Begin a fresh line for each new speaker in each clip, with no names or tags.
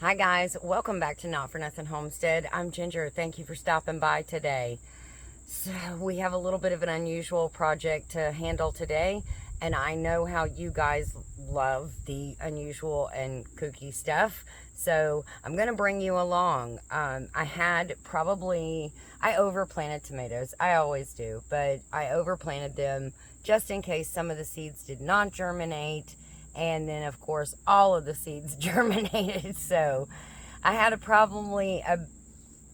Hi guys, welcome back to Not For Nothing Homestead. I'm Ginger. Thank you for stopping by today. So we have a little bit of an unusual project to handle today, and I know how you guys love the unusual and kooky stuff. So I'm going to bring you along. I overplanted tomatoes. I always do, but I overplanted them just in case some of the seeds did not germinate. And then, of course, all of the seeds germinated. So I had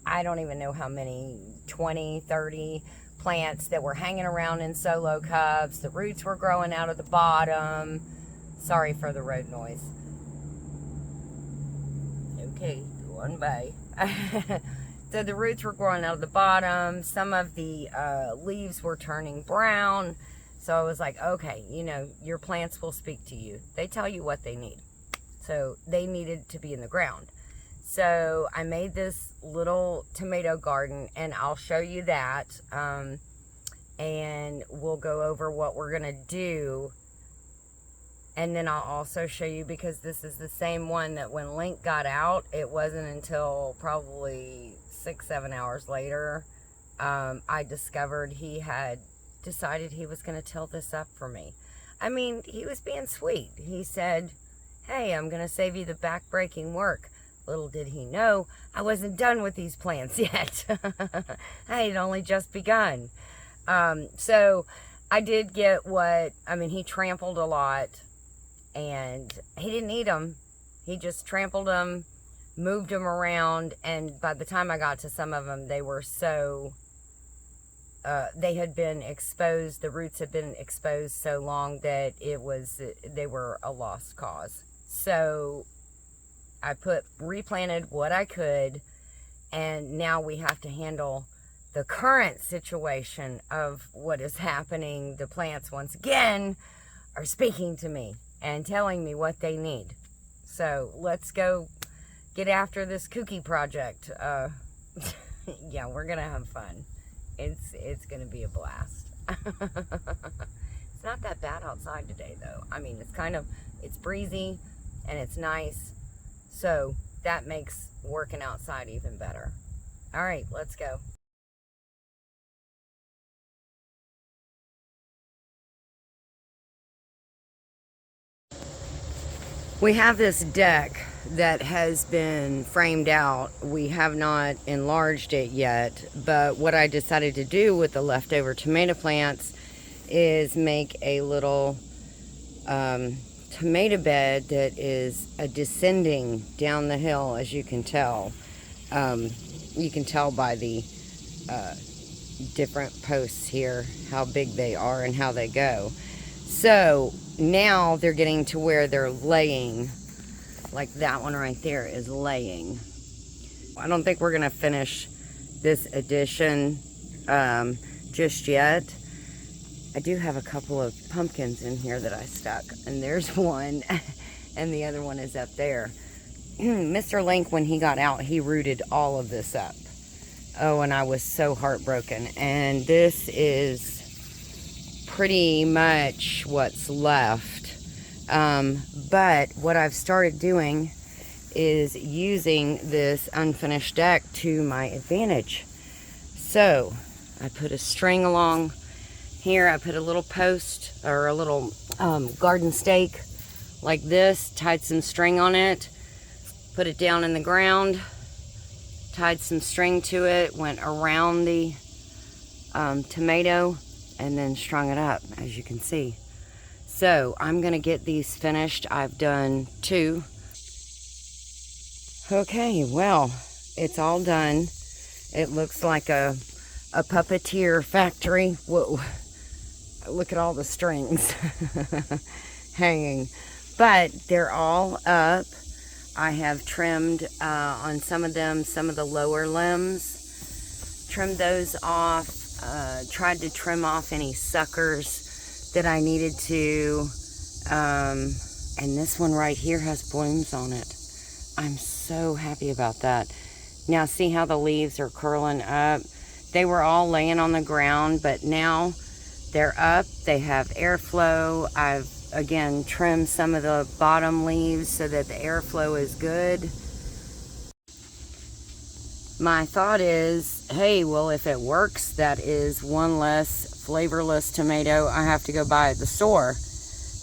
I don't even know how many, 20, 30 plants that were hanging around in solo cups. The roots were growing out of the bottom. Sorry for the road noise. Okay, go on by. So the roots were growing out of the bottom. Some of the leaves were turning brown. So I was like, okay, your plants will speak to you. They tell you what they need. So they needed to be in the ground. So I made this little tomato garden, and I'll show you that. And we'll go over what we're going to do. And then I'll also show you, because this is the same one that when Link got out, it wasn't until probably 6-7 hours later, I discovered he had decided he was going to till this up for me. I mean, he was being sweet. He said, hey, I'm going to save you the back-breaking work. Little did he know, I wasn't done with these plants yet. I had only just begun. So I did get he trampled a lot, and he didn't eat them. He just trampled them, moved them around, and by the time I got to some of them, they were they had been exposed, the roots had been exposed so long that they were a lost cause. So I replanted what I could, and now we have to handle the current situation of what is happening. The plants, once again, are speaking to me and telling me what they need. So let's go get after this kooky project. Yeah, we're gonna have fun. It's gonna be a blast. It's not that bad outside today, though. I mean, it's breezy and it's nice, so that makes working outside even better. All right, let's go. We have this deck that has been framed out. We have not enlarged it yet, but what I decided to do with the leftover tomato plants is make a little tomato bed that is descending down the hill, as you can tell. You can tell by the different posts here how big they are and how they go. So now they're getting to where they're laying, like that one right there is laying. I don't think we're gonna finish this addition just yet. I do have a couple of pumpkins in here that I stuck, and there's one and the other one is up there. Mr. Link, when he got out, he rooted all of this up. Oh, and I was so heartbroken. And this is pretty much what's left. But what I've started doing is using this unfinished deck to my advantage. So I put a string along here. I put a little post or a little garden stake like this, tied some string on it, put it down in the ground, tied some string to it, went around the tomato, and then strung it up, as you can see. So I'm gonna get these finished. I've done 2. Okay, well, it's all done. It looks like a puppeteer factory. Whoa, look at all the strings hanging. But they're all up. I have trimmed on some of them, some of the lower limbs, trimmed those off. Tried to trim off any suckers that I needed to, and this one right here has blooms on it. I'm so happy about that. Now see how the leaves are curling up? They were all laying on the ground, but now they're up. They have airflow. I've again trimmed some of the bottom leaves so that the airflow is good. my thought is, hey, well, if it works, that is one less flavorless tomato I have to go buy at the store.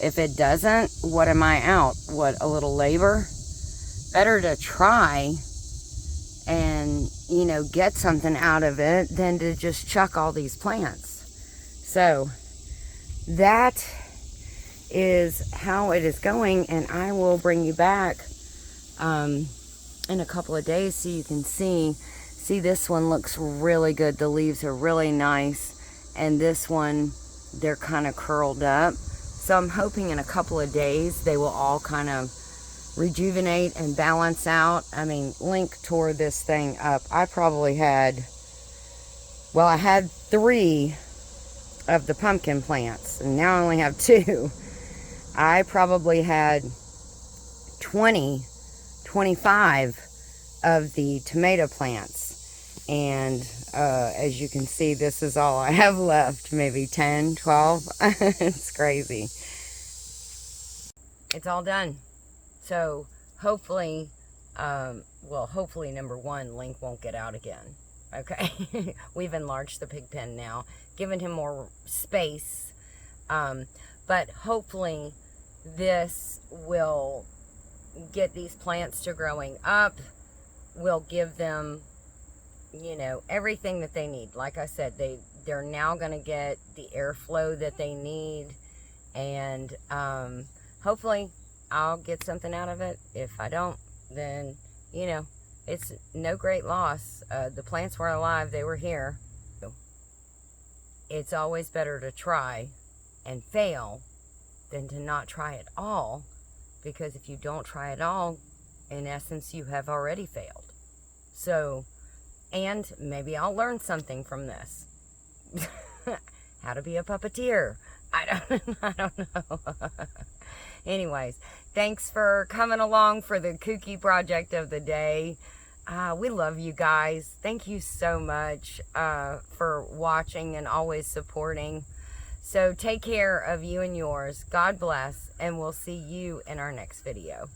If it doesn't, what am I out? What, a little labor? Better to try and, you know, get something out of it than to just chuck all these plants. So that is how it is going, and I will bring you back in a couple of days so you can see this one looks really good. The leaves are really nice, and this one, they're kind of curled up. So I'm hoping in a couple of days they will all kind of rejuvenate and balance out. I mean, Link tore this thing up. I probably had, well, I had 3 of the pumpkin plants, and now I only have 2. I probably had 20, 25 of the tomato plants. And as you can see, this is all I have left. Maybe 10, 12. It's crazy. It's all done. So hopefully, hopefully, number 1, Link won't get out again. Okay. We've enlarged the pig pen now, given him more space. But hopefully this will get these plants to growing up. We'll give them, you know, everything that they need. Like I said, they're now going to get the airflow that they need, and hopefully I'll get something out of it. If I don't, then, you know, it's no great loss. The plants were alive. They were here. It's always better to try and fail than to not try at all, because if you don't try at all, in essence, you have already failed. So, and maybe I'll learn something from this. How to be a puppeteer. I don't know. Anyways, thanks for coming along for the kooky project of the day. We love you guys. Thank you so much for watching and always supporting. So take care of you and yours. God bless, and we'll see you in our next video.